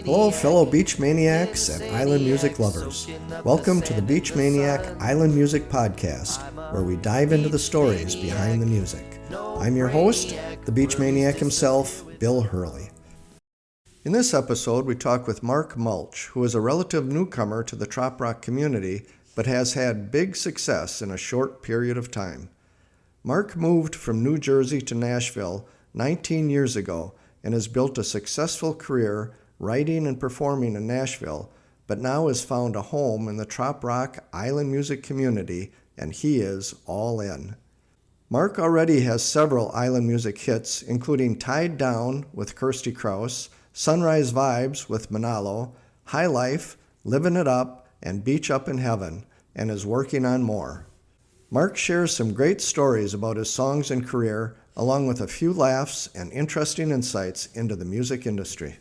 Hello, fellow beach maniacs and island music lovers. Welcome to the Beach Maniac Island Music Podcast, where we dive into the stories behind the music. I'm your host, the beach maniac himself, Bill Hurley. In this episode, we talk with Mark Mulch, who is a relative newcomer to the Trop Rock community, but has had big success in a short period of time. Mark moved from New Jersey to Nashville 19 years ago and has built a successful career writing and performing in Nashville, but now has found a home in the Trop Rock island music community, and he is all in. Mark already has several island music hits, including Tied Down with Kirstie Kraus, Sunrise Vibes with Monallo, High Life, Livin' It Up, and Beach Up in Heaven, and is working on more. Mark shares some great stories about his songs and career, along with a few laughs and interesting insights into the music industry.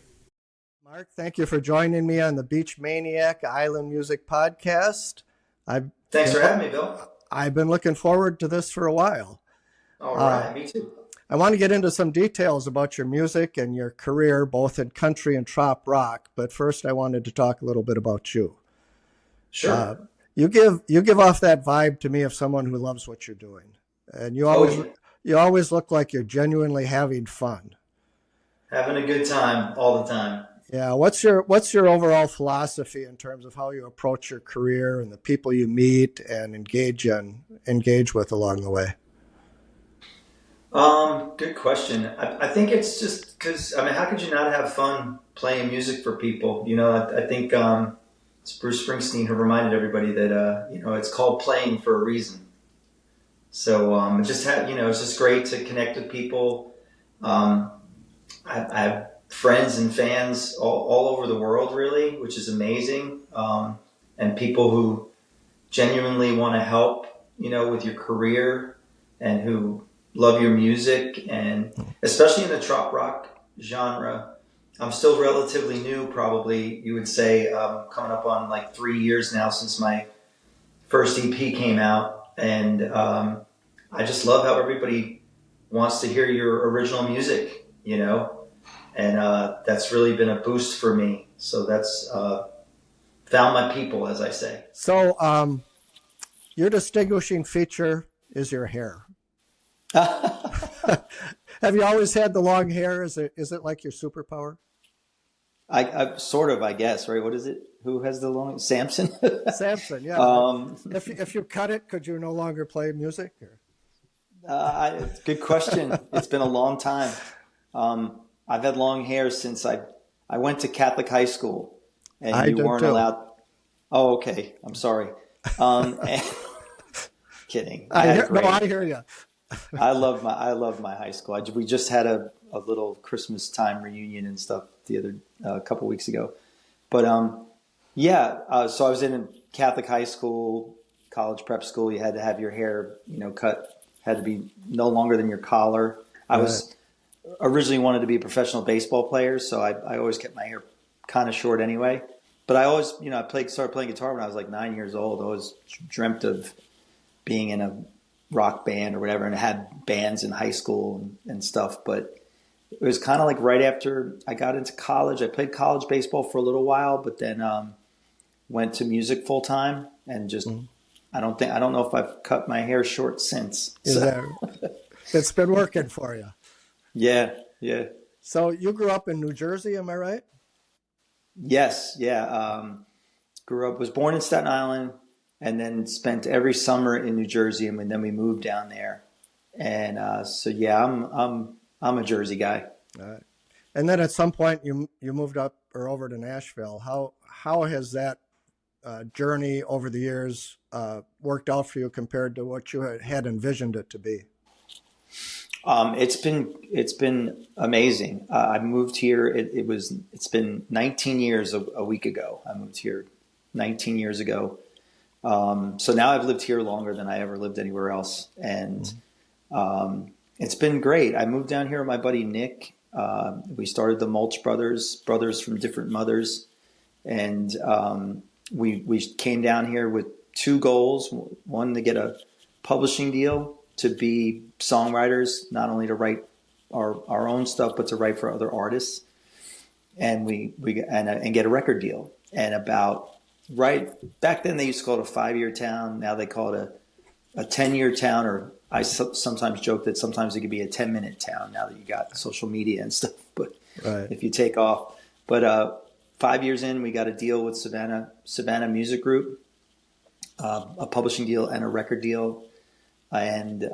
Mark, thank you for joining me on the Beach Maniac Island Music Podcast. Thanks for having me, Bill. I've been looking forward to this for a while. All right, me too. I want to get into some details about your music and your career, both in country and trop rock, but first I wanted to talk a little bit about you. Sure. You give off that vibe to me of someone who loves what you're doing. And you always look like you're genuinely having fun. Having a good time all the time. Yeah. What's your overall philosophy in terms of how you approach your career and the people you meet and engage with along the way? Good question. I think it's just because, how could you not have fun playing music for people? You know, I think it's Bruce Springsteen who reminded everybody that, it's called playing for a reason. So it's just great to connect with people. I have friends and fans all over the world, really, which is amazing. And people who genuinely want to help, with your career and who love your music. And especially in the trop rock genre, I'm still relatively new, probably, you would say, coming up on like 3 years now since my first EP came out. And I just love how everybody wants to hear your original music, and that's really been a boost for me. So that's found my people, as I say. So your distinguishing feature is your hair. Have you always had the long hair? Is it like your superpower? I sort of, I guess, right? What is it? Who has the long? Samson? Samson, yeah. If you cut it, could you no longer play music? Good question. It's been a long time. I've had long hair since I went to Catholic high school, and you weren't allowed. Oh, okay. I'm sorry. Kidding. I hear you. I love my high school. We just had a little Christmas time reunion and stuff a couple weeks ago. But so I was in a Catholic high school, college prep school. You had to have your hair, cut, had to be no longer than your collar. I was originally wanted to be a professional baseball player, so I always kept my hair kind of short anyway. But I always, started playing guitar when I was like 9 years old. I always dreamt of being in a rock band or whatever, and I had bands in high school and stuff. But it was kind of like right after I got into college. I played college baseball for a little while, but then went to music full time and just I don't know if I've cut my hair short since. It's been working for you. Yeah. So you grew up in New Jersey, am I right? Yes, yeah. Was born in Staten Island, and then spent every summer in New Jersey, and then we moved down there. And I'm a Jersey guy. All right. And then at some point you moved up or over to Nashville. How has that journey over the years worked out for you compared to what you had envisioned it to be? It's been amazing. I moved here. It's been 19 years a week ago. I moved here 19 years ago. So now I've lived here longer than I ever lived anywhere else. And it's been great. I moved down here with my buddy Nick. We started the Mulch brothers from different mothers. And we came down here with two goals. One, to get a publishing deal, to be songwriters, not only to write our own stuff, but to write for other artists. and and get a record deal. And right back then they used to call it a 5-year town. Now they call it a 10-year town, or I sometimes joke that sometimes it could be a 10-minute town now that you got social media and stuff. But if you take off, but 5 years in, we got a deal with Savannah Music Group, a publishing deal and a record deal, and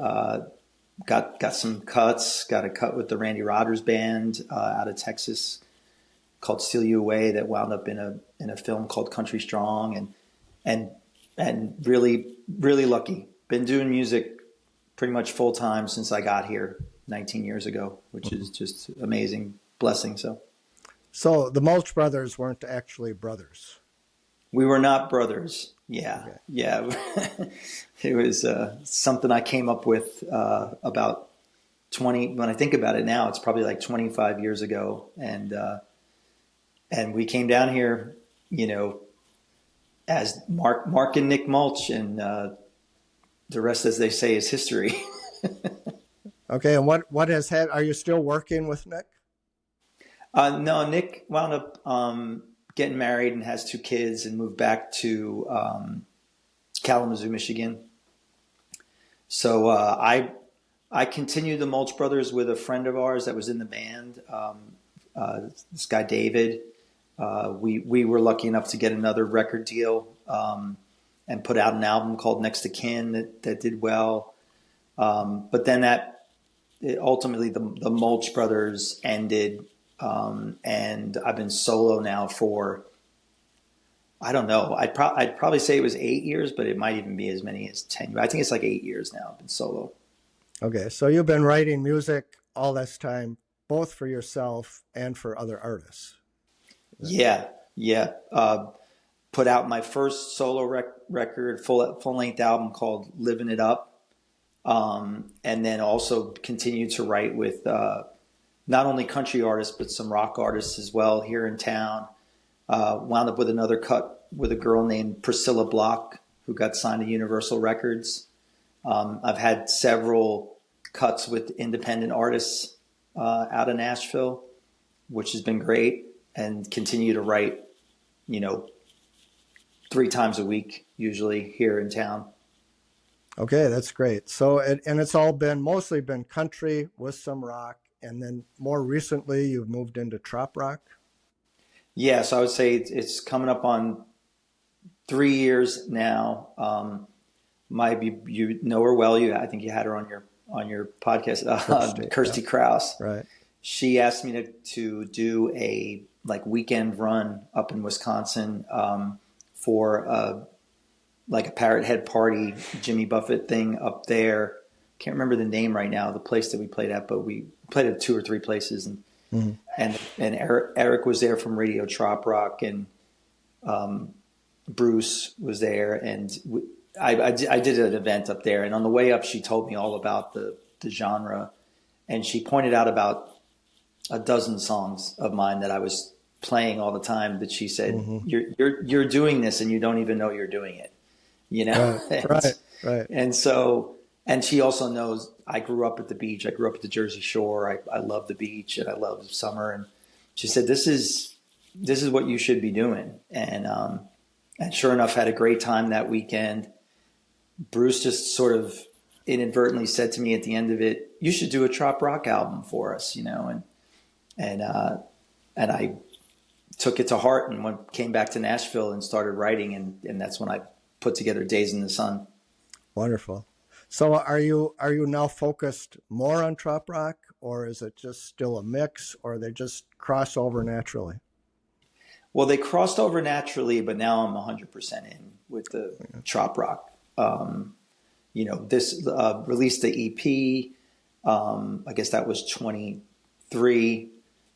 got some cuts. Got a cut with the Randy Rodgers band out of Texas called "Steal You Away" that wound up in a film called Country Strong, and really lucky. Been doing music pretty much full time since I got here 19 years ago, which is just amazing blessing. So the Mulch brothers weren't actually brothers. We were not brothers. Yeah. Okay. Yeah. It was something I came up with about 20, when I think about it now, it's probably like 25 years ago. And we came down here, as Mark and Nick Mulch, and the rest, as they say, is history. Okay. And what has had, are you still working with Nick? No, Nick wound up getting married and has 2 kids and moved back to Kalamazoo, Michigan. So I continued the Mulch Brothers with a friend of ours that was in the band, this guy David. We were lucky enough to get another record deal and put out an album called Next to Kin that did well. But then ultimately the Mulch Brothers ended. And I've been solo now for, I don't know, I'd probably say it was 8 years, but it might even be as many as 10. I think it's like 8 years now I've been solo. Okay. So you've been writing music all this time, both for yourself and for other artists. Yeah. Put out my first solo record, full length album called Living It Up. And then also continued to write with, not only country artists, but some rock artists as well here in town. Wound up with another cut with a girl named Priscilla Block, who got signed to Universal Records. I've had several cuts with independent artists out of Nashville, which has been great, and continue to write, 3 times a week, usually here in town. Okay, that's great. So, and it's all mostly been country with some rock. And then more recently, you've moved into Trop Rock? Yeah, so I would say it's coming up on 3 years now. You know her well. I think you had her on your podcast, Kirstie Kraus. Right. She asked me to do a weekend run up in Wisconsin for like a Parrot Head party, Jimmy Buffett thing up there. Can't remember the name right now, the place that we played at, but we played at 2 or 3 places, and Eric was there from Radio Trop Rock, and Bruce was there, and I did an event up there, and on the way up, she told me all about the genre, and she pointed out about a dozen songs of mine that I was playing all the time that she said, you're doing this and you don't even know you're doing it, Right. And so, and she also knows I grew up at the beach. I grew up at the Jersey Shore. I love the beach and I love summer. And she said, this is what you should be doing. And sure enough, had a great time that weekend. Bruce just sort of inadvertently said to me at the end of it, you should do a Trop Rock album for us, and I took it to heart and came back to Nashville and started writing. And that's when I put together Days in the Sun. Wonderful. So are you now focused more on Trop Rock, or is it just still a mix, or they just cross over naturally? Well, they crossed over naturally, but now I'm 100% in with the Trop Rock. This released the EP. I guess that was 23.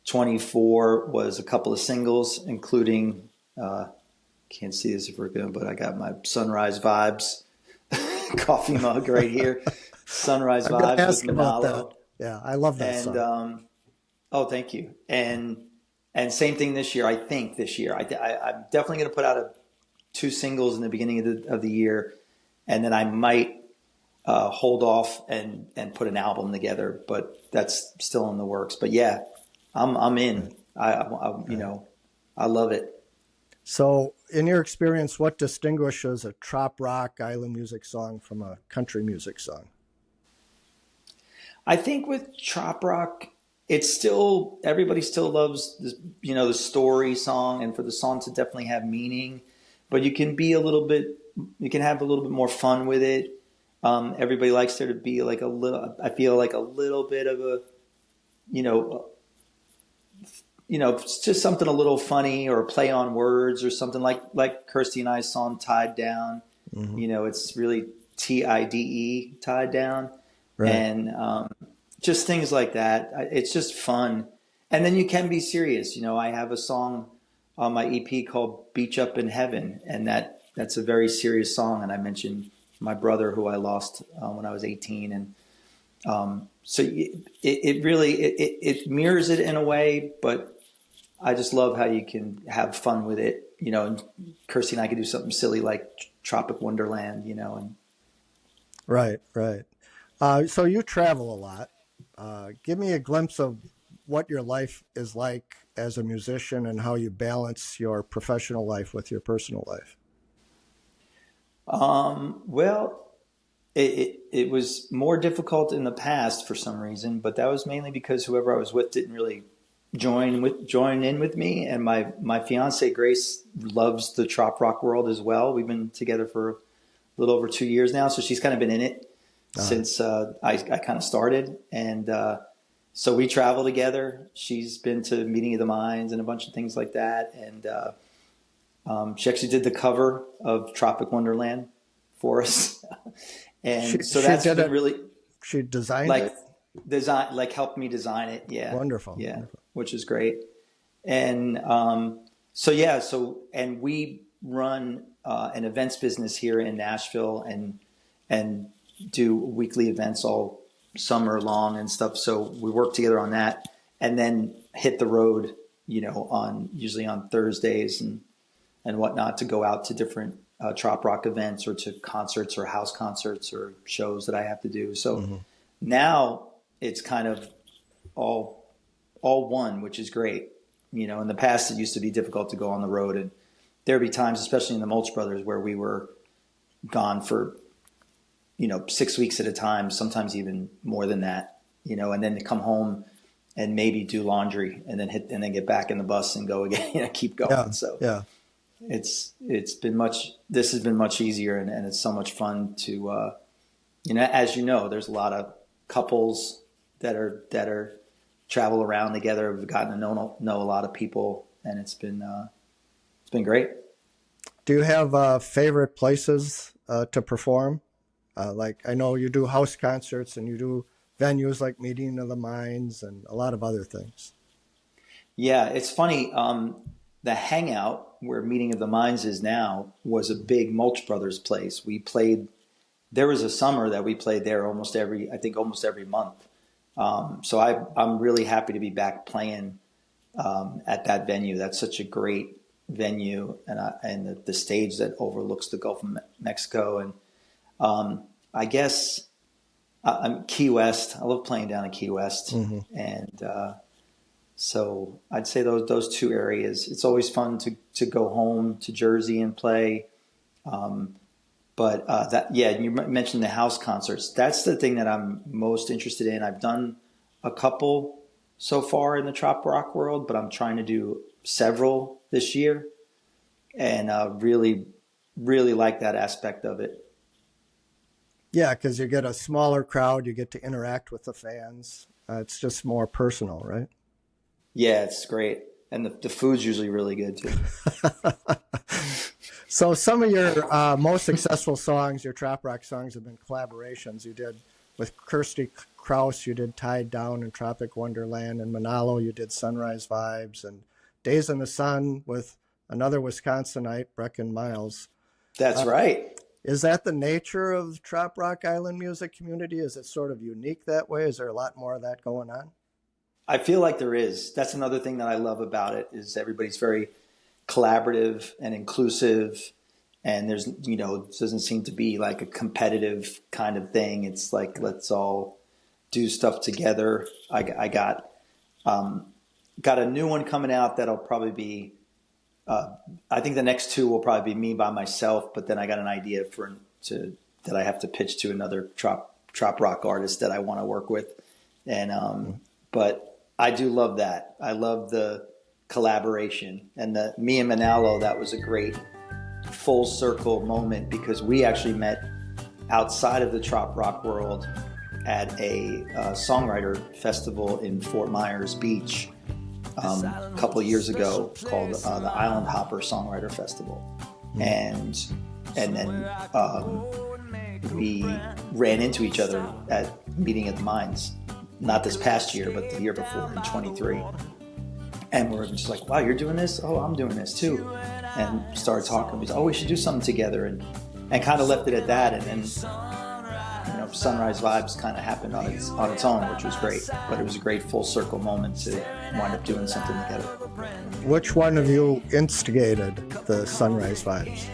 24 was a couple of singles, including, can't see this if we're good, but I got my Sunrise Vibes coffee mug right here. Sunrise Vibes with Monallo. Yeah, I love that song. Oh, thank you. And same thing this year. I think this year, I'm definitely going to put out 2 singles in the beginning of the year, and then I might hold off and put an album together. But that's still in the works. But yeah, I'm in. I love it. So, in your experience, what distinguishes a trop rock island music song from a country music song? I think with trop rock, it's still, everybody still loves this, the story song, and for the song to definitely have meaning, but you can have a little bit more fun with it. Everybody likes there to be like I feel like a little bit of a, it's just something a little funny or a play on words or something like Kirstie and I's song Tied Down. Mm-hmm. It's really TIDE, Tied Down. Right. And just things like that. It's just fun. And then you can be serious. I have a song on my EP called Beach Up in Heaven, and that's a very serious song. And I mentioned my brother who I lost when I was 18. And so it really mirrors it in a way, but I just love how you can have fun with it, and Kirstie and I could do something silly like Tropic Wonderland, and. Right. So you travel a lot. Give me a glimpse of what your life is like as a musician and how you balance your professional life with your personal life. Well, it was more difficult in the past for some reason, but that was mainly because whoever I was with didn't really join in with me. And my fiance Grace loves the trop rock world as well. We've been together for a little over 2 years now, so she's kind of been in it since I kind of started. And so we travel together. She's been to Meeting of the Minds and a bunch of things like that. And she actually did the cover of Tropic Wonderland for us. And so that's been really... She designed it? Helped me design it. Yeah. Wonderful. Yeah. Wonderful. Which is great. And and we run an events business here in Nashville and do weekly events all summer long and stuff. So we work together on that and then hit the road, usually on Thursdays and whatnot to go out to different trop rock events or to concerts or house concerts or shows that I have to do. So now it's kind of all one, which is great. In the past, it used to be difficult to go on the road, and there'd be times, especially in the Mulch Brothers, where we were gone for, 6 weeks at a time, sometimes even more than that, and then to come home and maybe do laundry and then get back in the bus and go again, keep going. Yeah, so yeah. This has been much easier and it's so much fun to, as there's a lot of couples that are travel around together. We've gotten to know a lot of people, and it's been great. Do you have favorite places to perform? Like I know you do house concerts and you do venues like Meeting of the Minds and a lot of other things. Yeah, it's funny. The Hangout where Meeting of the Minds is now was a big Mulch Brothers place. There was a summer that we played there almost every month. So I'm really happy to be back playing at that venue. That's such a great venue, and the stage that overlooks the Gulf of Mexico. And I guess I'm Key West. I love playing down in Key West, and so I'd say those two areas. It's always fun to go home to Jersey and play. But you mentioned the house concerts. That's the thing that I'm most interested in. I've done a couple so far in the trop rock world, but I'm trying to do several this year, and really, really like that aspect of it. Yeah, because you get a smaller crowd, you get to interact with the fans. It's just more personal, right? Yeah, it's great, and the food's usually really good too. So some of your most successful songs, your trop rock songs, have been collaborations. You did with Kirstie Kraus, you did Tied Down and Tropic Wonderland, and Monallo, you did Sunrise Vibes, and Days in the Sun with another Wisconsinite, Brecken Miles. That's right. Is that the nature of trop rock island music community? Is it sort of unique that way? Is there a lot more of that going on? I feel like there is. That's another thing that I love about it is everybody's very collaborative and inclusive, and there's it doesn't seem to be like a competitive kind of thing. It's like let's all do stuff together. I got got a new one coming out that'll probably be, I think the next two will probably be me by myself, but then I got an idea that I have to pitch to another trop rock artist that I want to work with. And, but I do love that. I love the collaboration, and me and Monallo, that was a great full circle moment, because we actually met outside of the trop rock world at a songwriter festival in Fort Myers Beach a couple of years ago, called the Island Hopper Songwriter Festival. And then we ran into each other at meeting at the Mines, not this past year, but the year before in 23. And we're just like, wow, you're doing this? Oh, I'm doing this too. And started talking. We said, oh, we should do something together. And kind of left it at that. And then, Sunrise Vibes kind of happened on its own, which was great. But it was a great full circle moment to wind up doing something together. Which one of you instigated the Sunrise Vibes?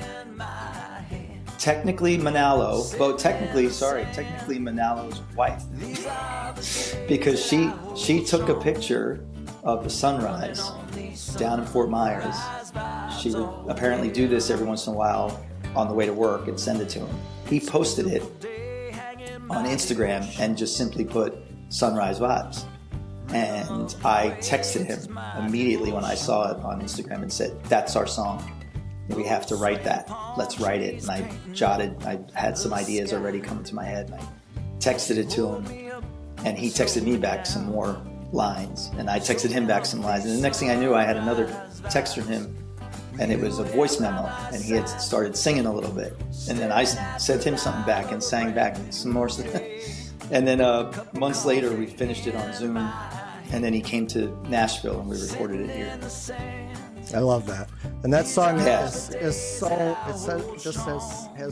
Technically Monallo, technically Monallo's wife. Because she took a picture of the sunrise down in Fort Myers. She would apparently do this every once in a while on the way to work and send it to him. He posted it on Instagram and just simply put Sunrise Vibes. And I texted him immediately when I saw it on Instagram and said, that's our song. We have to write that. Let's write it. And I had some ideas already coming to my head. And I texted it to him, and he texted me back some more lines, and I texted him back some lines. And the next thing I knew, I had another text from him, and it was a voice memo, and he had started singing a little bit. And then I sent him something back and sang back some more stuff. And then months later, we finished it on Zoom, and then he came to Nashville, and we recorded it here. I love that. And that song has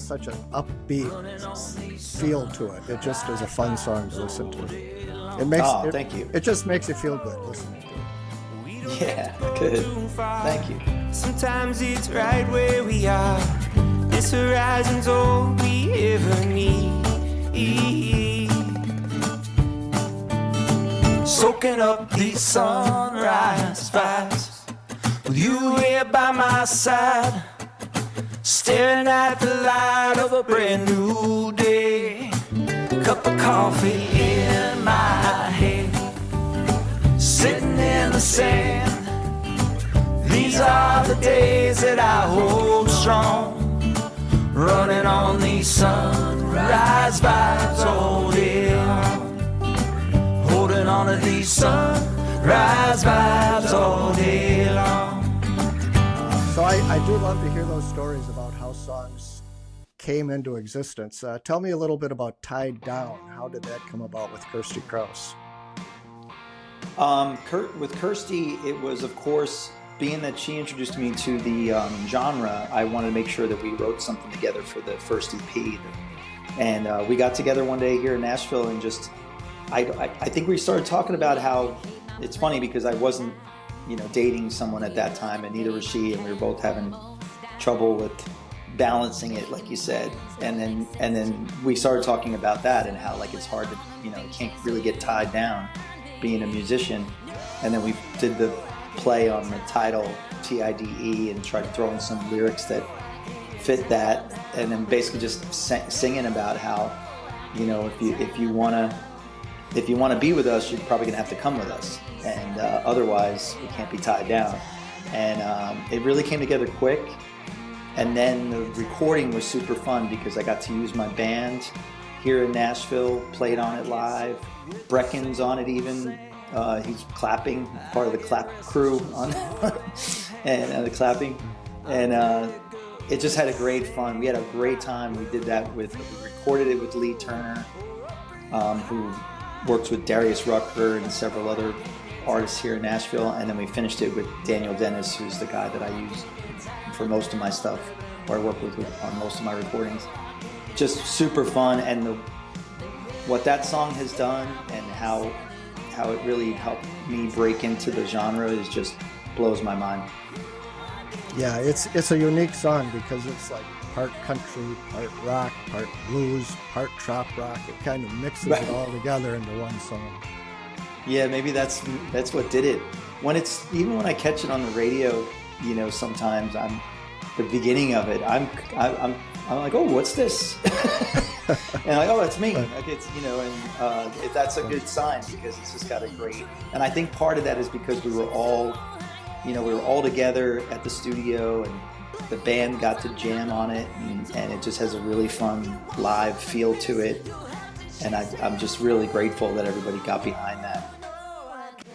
such an upbeat feel to it. It just is a fun song to listen to. Thank you. It just makes you feel good listening to it. Yeah, good. Thank you. Sometimes it's right where we are. This horizon's all we ever need. Soaking up these sunrise vibes, with you here by my side, staring at the light of a brand new day. Cup of coffee in my hand, sitting in the sand. These are the days that I hold strong, running on these sunrise vibes all day long, holding on to these sunrise vibes all day long. So I do love to hear those stories about how songs came into existence. Tell me a little bit about Tied Down. How did that come about with Kirstie Kraus? With Kirstie, it was, of course, being that she introduced me to the genre, I wanted to make sure that we wrote something together for the first EP. And we got together one day here in Nashville, and I think we started talking about how it's funny because I wasn't, dating someone at that time, and neither was she, and we were both having trouble with balancing it, like you said. And then we started talking about that and how it's hard to, you can't really get tied down being a musician. And then we did the play on the title TIDE and tried to throw in some lyrics that fit that, and then basically just singing about how, if you want to be with us, you're probably gonna have to come with us, and otherwise we can't be tied down. And it really came together quick. And then the recording was super fun because I got to use my band here in Nashville, played on it live. Brecken's on it even. He's clapping, part of the clap crew on and the clapping. And it just had a great fun. We had a great time. We did that we recorded it with Lee Turner, who works with Darius Rucker and several other artists here in Nashville. And then we finished it with Daniel Dennis, who's the guy that I use for most of my stuff, or I work with on most of my recordings. Just super fun, and what that song has done and how it really helped me break into the genre is just blows my mind. Yeah, it's a unique song because it's like part country, part rock, part blues, part trop rock. It kind of mixes it all together into one song. Yeah, maybe that's what did it. Even when I catch it on the radio, you know, sometimes I'm the beginning of it. I'm like, oh, what's this? And like, oh, it's me. Like it's, you know, and that's a good sign because it's just got a great. And I think part of that is because we were all together at the studio, and the band got to jam on it, and it just has a really fun live feel to it. And I'm just really grateful that everybody got behind that.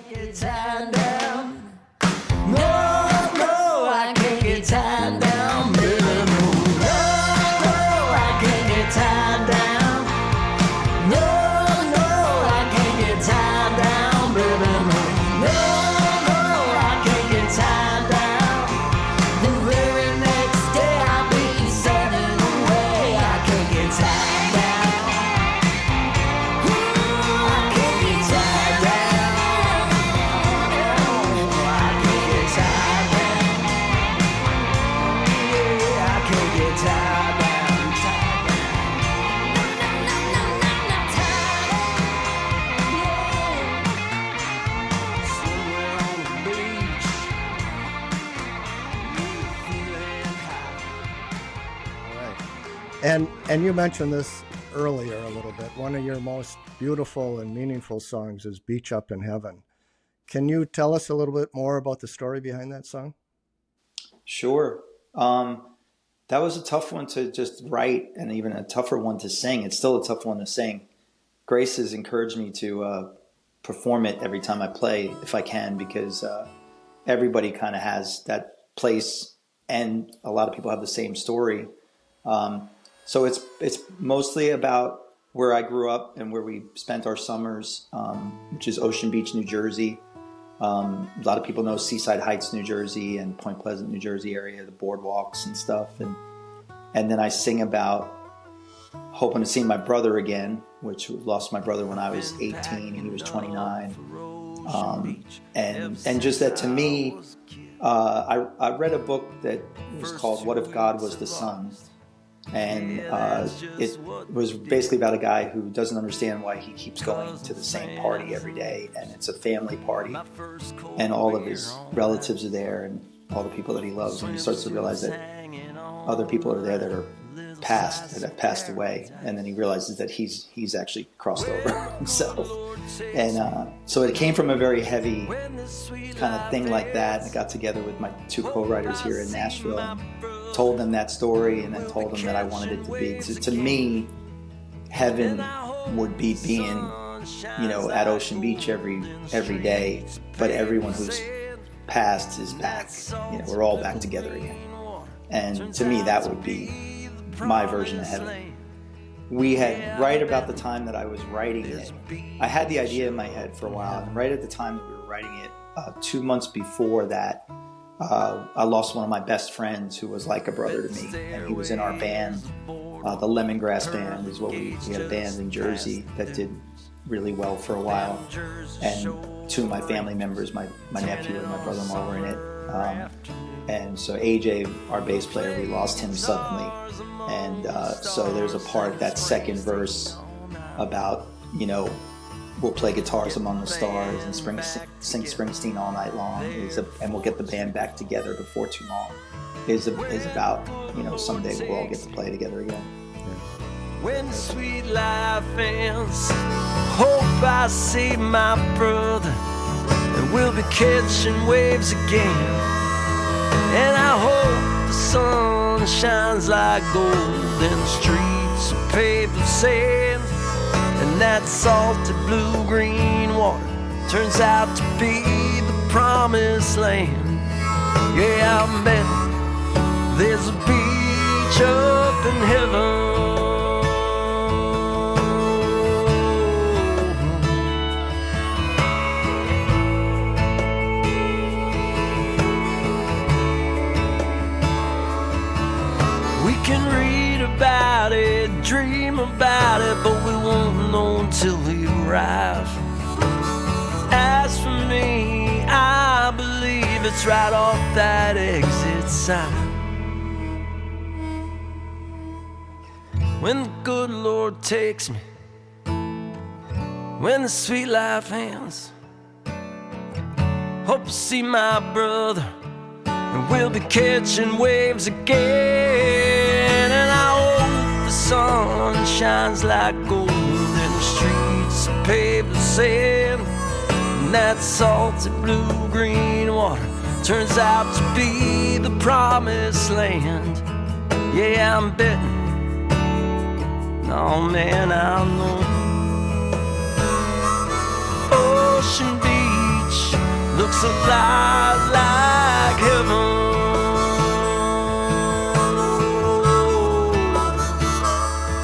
Get tied down. No, I can't get tied down, baby. No, I can't get tied down. No, I can't get tied down, baby. No, I can't get tied down. The very next day I'll be sailing away. I can't get tied down. I can't get tied down. I can't get tied down. Yeah, I can't get tied down. Somewhere on the beach, feeling high. All right. And you mentioned this earlier a little bit. One of your most beautiful and meaningful songs is Beach Up in Heaven. Can you tell us a little bit more about the story behind that song? Sure. That was a tough one to just write, and even a tougher one to sing. It's still a tough one to sing. Grace has encouraged me to perform it every time I play, if I can, because everybody kind of has that place, and a lot of people have the same story. So it's mostly about where I grew up and where we spent our summers, which is Ocean Beach, New Jersey. A lot of people know Seaside Heights, New Jersey, and Point Pleasant, New Jersey area, the boardwalks and stuff. And then I sing about hoping to see my brother again, which lost my brother when I was 18 and he was 29. And just that, to me, I read a book that was called What If God Was the Sun? And it was basically about a guy who doesn't understand why he keeps going to the same party every day, and it's a family party, and all of his relatives are there and all the people that he loves, and he starts to realize that other people are there that are that have passed away, and then he realizes that he's actually crossed over himself. And so it came from a very heavy kind of thing like that. I got together with my two co-writers here in Nashville and told them that story, and then told them that I wanted it to be, to me, heaven would be being, you know, at Ocean Beach every day, but everyone who's passed is back. You know, we're all back together again. And to me, that would be my version of heaven. We had, right about the time that I was writing it, I had the idea in my head for a while, and right at the time that we were writing it, 2 months before that, I lost one of my best friends who was like a brother to me, and he was in our band. The Lemongrass Band is what we had a band in Jersey that did really well for a while, and two of my family members, my nephew and my brother-in-law, were in it. And so AJ, our bass player, we lost him suddenly, and so there's a part, that second verse, about, you know, we'll play Guitars Among the Stars and sing Springsteen all night long, and we'll get the band back together before too long, is about, you know, someday we'll all get to play together again. When the sweet life ends, hope I see my brother, and we'll be catching waves again. And I hope the sun shines like gold, and the streets are paved with sand, and that salty blue-green water turns out to be the promised land. Yeah, I bet there's a beach up in heaven. Can read about it, dream about it, but we won't know until we arrive. As for me, I believe it's right off that exit sign. When the good Lord takes me, when the sweet life ends, Hope to see my brother, and we'll be catching waves again. And I hope the sun shines like gold in the streets paved with sand, and that salty blue-green water turns out to be the promised land. Yeah, I'm betting, oh man, I know. Ocean Beach looks a lot like heaven,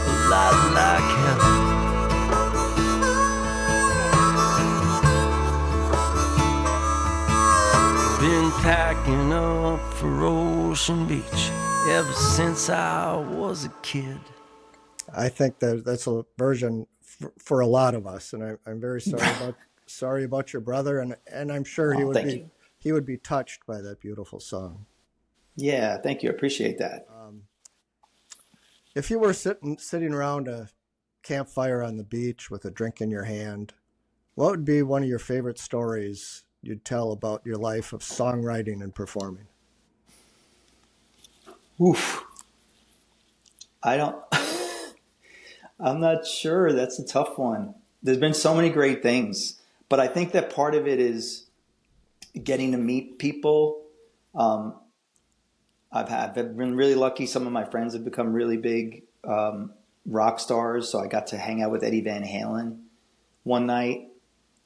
a lot like heaven. Been packing up for Ocean Beach ever since I was a kid. I think that's a version for a lot of us, and I'm very sorry about your brother, and I'm sure he would be touched by that beautiful song. Yeah, thank you. I appreciate that. If you were sitting around a campfire on the beach with a drink in your hand, what would be one of your favorite stories you'd tell about your life of songwriting and performing? Oof. I'm not sure. That's a tough one. There's been so many great things, but I think that part of it is getting to meet people. I've been really lucky. Some of my friends have become really big rock stars. So I got to hang out with Eddie Van Halen one night.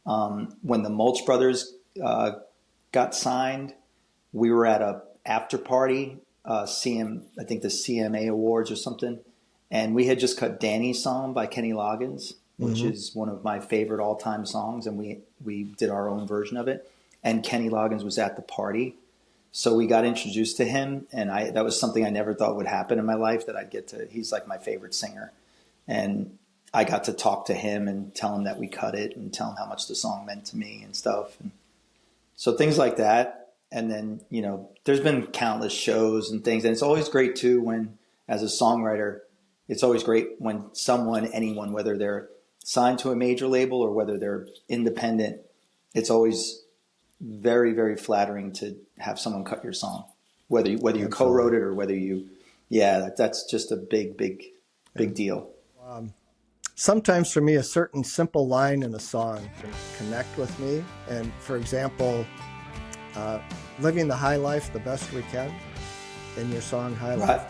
When the Mulch brothers got signed, we were at a after party, I think the CMA Awards or something. And we had just cut Danny's Song by Kenny Loggins, which is one of my favorite all-time songs. And we did our own version of it. And Kenny Loggins was at the party. So we got introduced to him. And that was something I never thought would happen in my life, that I'd get to, he's like my favorite singer. And I got to talk to him and tell him that we cut it and tell him how much the song meant to me and stuff. And so things like that. And then, there's been countless shows and things. And it's always great too when, as a songwriter, it's always great when anyone, whether they're signed to a major label or whether they're independent, it's always very, very flattering to have someone cut your song, whether you co-wrote it or whether that's just a big deal. Sometimes for me, a certain simple line in a song can connect with me. And for example, living the high life the best we can in your song, High Life. Right.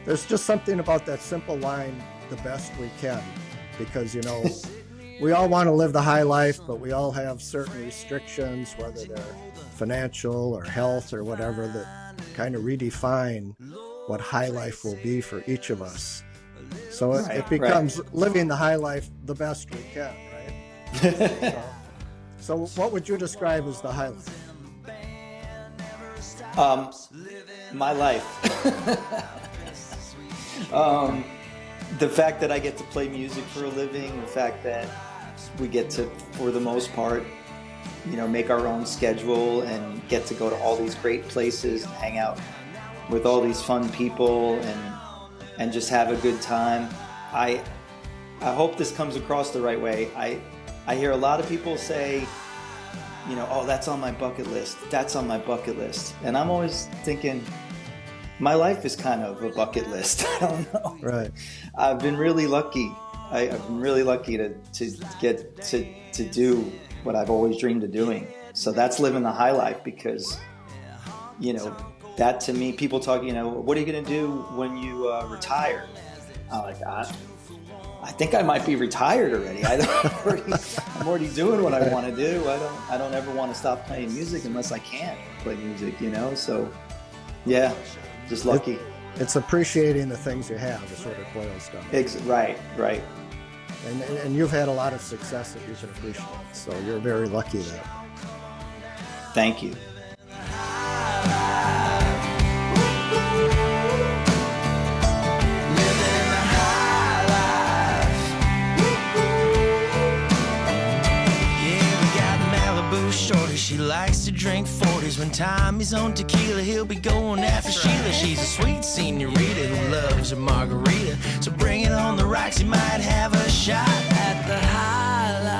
There's just something about that simple line, the best we can, because, we all want to live the high life, but we all have certain restrictions, whether they're financial or health or whatever, that kind of redefine what high life will be for each of us. So it becomes living the high life the best we can, right? So what would you describe as the high life? My life. The fact that I get to play music for a living, the fact that we get to, for the most part, make our own schedule and get to go to all these great places and hang out with all these fun people and just have a good time. I hope this comes across the right way. I hear a lot of people say, oh, that's on my bucket list. That's on my bucket list. And I'm always thinking, my life is kind of a bucket list. I don't know. Right. I've been really lucky. I've been really lucky to get to do what I've always dreamed of doing. So that's living the high life, because, that to me, people talk, what are you going to do when you retire? I'm like, I think I might be retired already. I'm already doing what I want to do. I don't ever want to stop playing music unless I can play music, So, yeah. Just lucky. It's appreciating the things you have is what it boils down to. Right. And you've had a lot of success that you can appreciate. So you're very lucky there. Thank you. Shorty, she likes to drink 40s. When Tommy's on tequila, he'll be going after Sheila. She's a sweet senorita who loves a margarita. So bring it on the rocks, you might have a shot at the high life.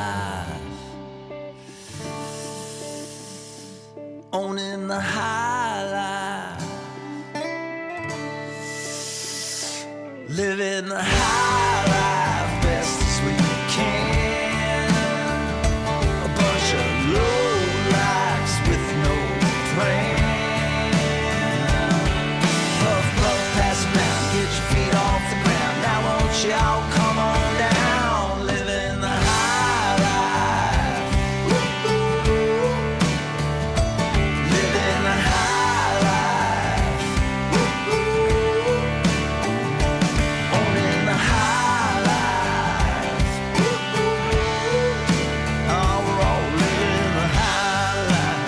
owning the high life, living the high life best as we can. A bunch of low lives with no plan. Puff, puff, pass it round, get your feet off the ground. Now won't y'all come on down, living the high life. Living the high life. Owning the high life. Oh, we're all living the high life.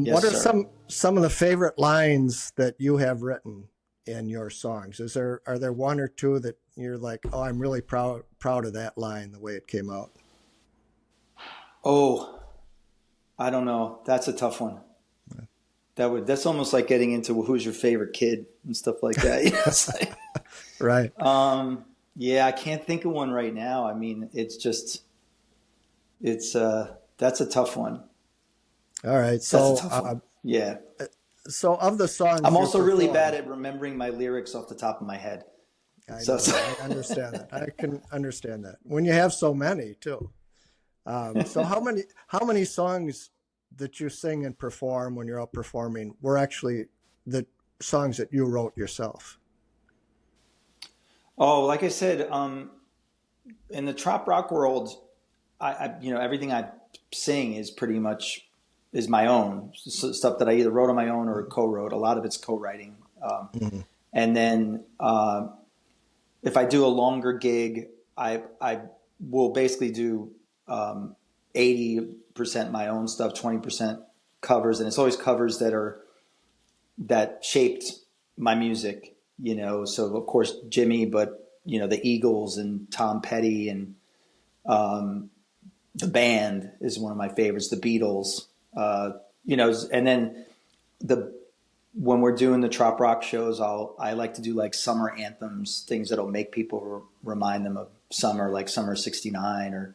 Yes, What are sir. some of the favorite lines that you have written in your songs? Are there one or two that you're like, oh, I'm really proud of that line, the way it came out? Oh, I don't know. That's a tough one. That's almost like getting into who's your favorite kid and stuff like that. You know, it's like, Right. yeah, I can't think of one right now. I mean, that's a tough one. All right. That's So, a tough one. Yeah. so of the songs, I'm you also really perform- bad at remembering my lyrics off the top of my head. I So- know, I understand that. I can understand that when you have so many too. So how many songs that you sing and perform when you're out performing were actually the songs that you wrote yourself? Oh, like I said, in the Trop Rock world, I everything I sing is pretty much is my own stuff that I either wrote on my own or co-wrote. A lot of it's co-writing. And then if I do a longer gig, I will basically do 80% my own stuff, 20% covers, and it's always covers that shaped my music. You know, so of course Jimmy, but the Eagles and Tom Petty and the band is one of my favorites. The Beatles, and then when we're doing the Trop Rock shows, I like to do like summer anthems, things that'll make people remind them of summer, like Summer '69, or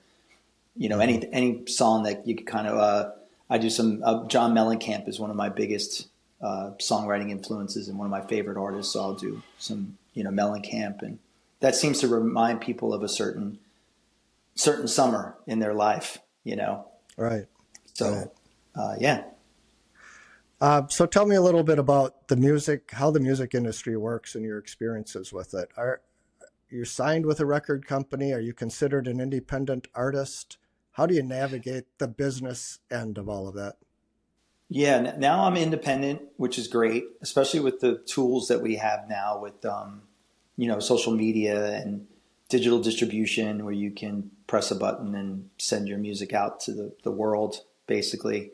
any song that you could kind of. I do some. John Mellencamp is one of my biggest songwriting influences and one of my favorite artists. So I'll do some, Mellencamp, and that seems to remind people of a certain summer in their life, Right. So, yeah. So tell me a little bit about the music, how the music industry works and your experiences with it. Are you signed with a record company? Are you considered an independent artist? How do you navigate the business end of all of that? Yeah, now I'm independent, which is great, especially with the tools that we have now with, social media and digital distribution, where you can press a button and send your music out to the world, basically.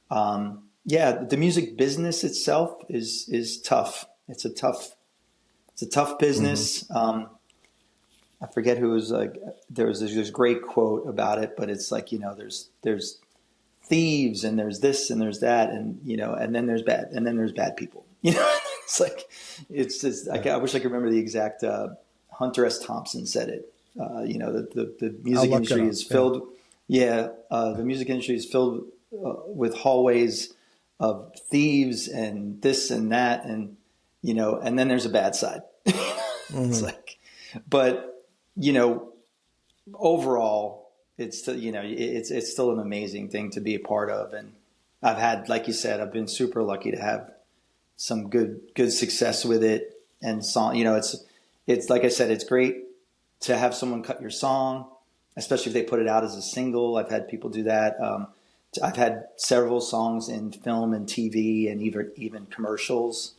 The music business itself is tough. It's a tough business. Mm-hmm. I forget who was like, there's this great quote about it, but it's like, there's thieves and there's this and there's that, and and then there's bad people. It's like, it's just, I wish I could remember the exact. Hunter S. Thompson said it. The music industry is filled. Yeah, the music industry is filled with hallways of thieves and this and that, and and then there's a bad side. It's like, but overall, it's it's still an amazing thing to be a part of, and I've had, like you said, I've been super lucky to have some good success with it, and song. It's like I said, it's great to have someone cut your song, especially if they put it out as a single. I've had people do that. I've had several songs in film and TV and even commercials.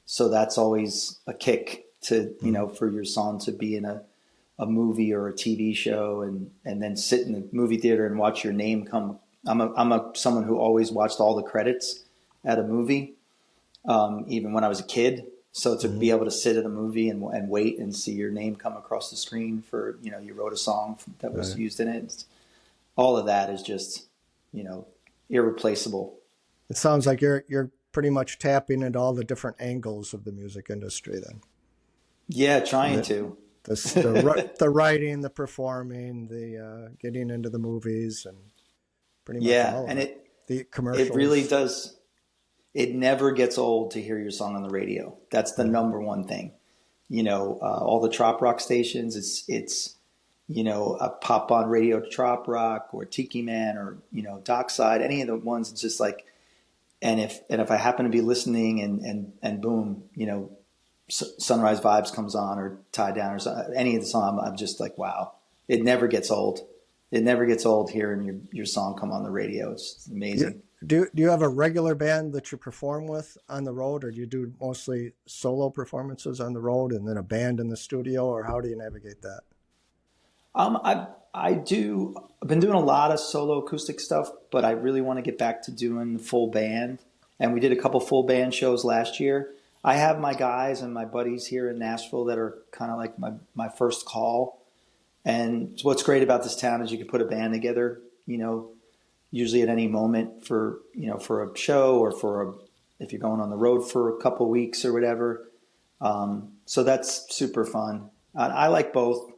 So that's always a kick to, for your song to be in a movie or a TV show, and then sit in the movie theater and watch your name come. I'm someone who always watched all the credits at a movie, even when I was a kid. So to be able to sit at a movie and wait and see your name come across the screen for, you wrote a song that was used in it. All of that is just, irreplaceable. It sounds like you're pretty much tapping into all the different angles of the music industry then. Yeah, trying to. The writing, the performing, the getting into the movies, and pretty much all of and it. The commercials. It really does. It never gets old to hear your song on the radio. That's the number one thing. All the Trop Rock stations, it's a pop on radio Trop Rock or Tiki Man or, Dockside, any of the ones. It's just like, and if I happen to be listening and boom, Sunrise Vibes comes on or Tie Down or any of the song, I'm just like, wow, it never gets old. It never gets old hearing your song come on the radio. It's amazing. Do you have a regular band that you perform with on the road, or do you do mostly solo performances on the road and then a band in the studio, or how do you navigate that? I've been doing a lot of solo acoustic stuff, but I really want to get back to doing the full band. And we did a couple full band shows last year. I have my guys and my buddies here in Nashville that are kind of like my first call. And what's great about this town is you can put a band together, usually at any moment for a show or if you're going on the road for a couple of weeks or whatever. So that's super fun. I like both.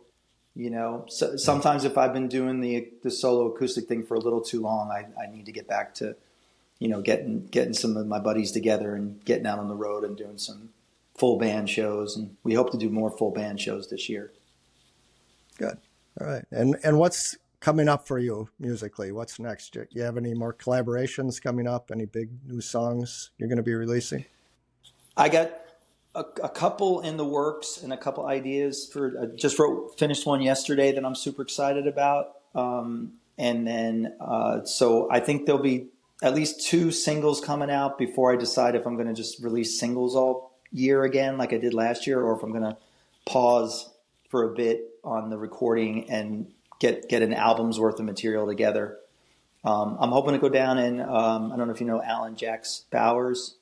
So sometimes if I've been doing the solo acoustic thing for a little too long, I need to get back to, getting some of my buddies together and getting out on the road and doing some full band shows. And we hope to do more full band shows this year. Good. All right. And what's coming up for you musically? What's next? You have any more collaborations coming up? Any big new songs you're going to be releasing? I got a couple in the works and a couple ideas for finished one yesterday that I'm super excited about. And then so I think there'll be at least 2 singles coming out before I decide if I'm going to just release singles all year again like I did last year, or if I'm going to pause for a bit on the recording and get an album's worth of material together. I'm hoping to go down and I don't know if you know Alan Jacks Bowers.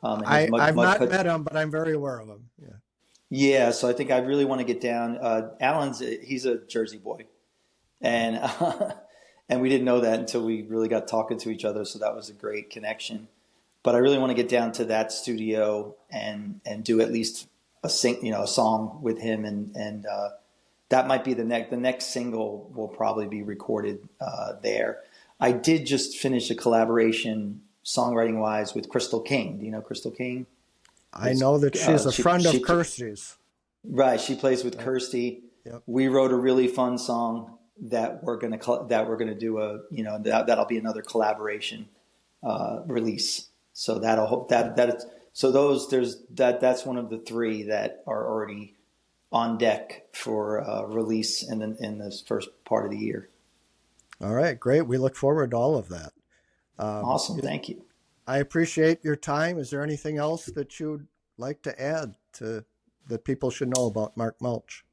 I've not met him, but I'm very aware of him. Yeah. Yeah. So I think I really want to get down. He's a Jersey boy, and and we didn't know that until we really got talking to each other. So that was a great connection. But I really want to get down to that studio and do at least a song with him, and that might be the next single will probably be recorded there. I did just finish a collaboration songwriting wise with Crystal King. Do you know Crystal King? I know that she's a friend of Kirstie's. Right. She plays with Kirstie. Yep. We wrote a really fun song that we're going to do that'll be another collaboration release. So that's one of the 3 that are already on deck for release in this first part of the year. All right, great. We look forward to all of that. Awesome. Thank you. I appreciate your time. Is there anything else that you'd like to add that people should know about Mark Mulch?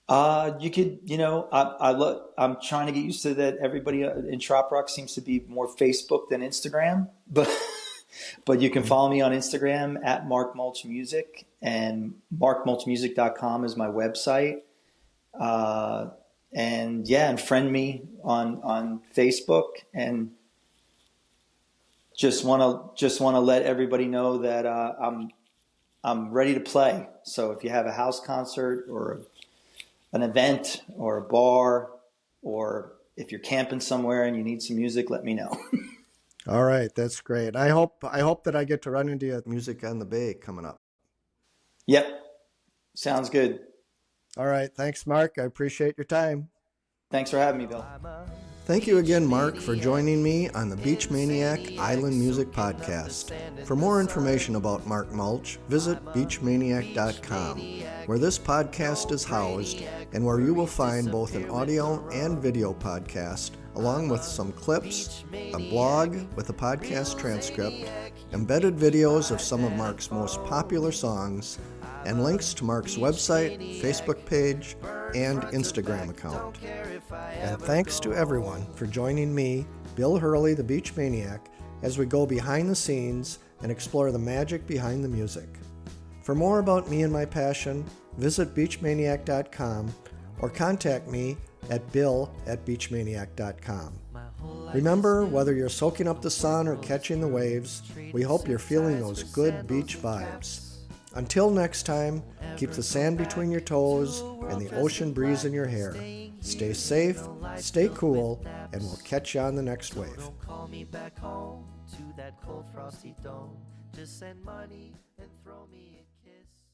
You could, I'm trying to get used to that. Everybody in Trop Rock seems to be more Facebook than Instagram, but you can follow me on Instagram at Mark Mulch Music, and markmulchmusic.com is my website. And friend me on Facebook, and just want to let everybody know that I'm ready to play. So if you have a house concert or an event or a bar, or if you're camping somewhere and you need some music, let me know. All right, that's great. I hope that I get to run into you at Music on the Bay coming up. Yep, sounds good. All right, thanks, Mark. I appreciate your time. Thanks for having me, Bill. Thank you again, Mark, for joining me on the Beach Maniac Island Music Podcast. For more information about Mark Mulch, visit beachmaniac.com, where this podcast is housed and where you will find both an audio and video podcast, along with some clips, a blog with a podcast transcript, embedded videos of some of Mark's most popular songs, and links to Mark's website, Facebook page, and Instagram account. And thanks to everyone for joining me, Bill Hurley, the Beach Maniac, as we go behind the scenes and explore the magic behind the music. For more about me and my passion, visit beachmaniac.com or contact me at bill@beachmaniac.com. Remember, whether you're soaking up the sun or catching the waves, we hope you're feeling those good beach vibes. Until next time, keep the sand between your toes and the ocean breeze in your hair. Stay safe, stay cool, and we'll catch you on the next wave. Don't call me back home to that cold frosty dome. Just send money and throw me a kiss.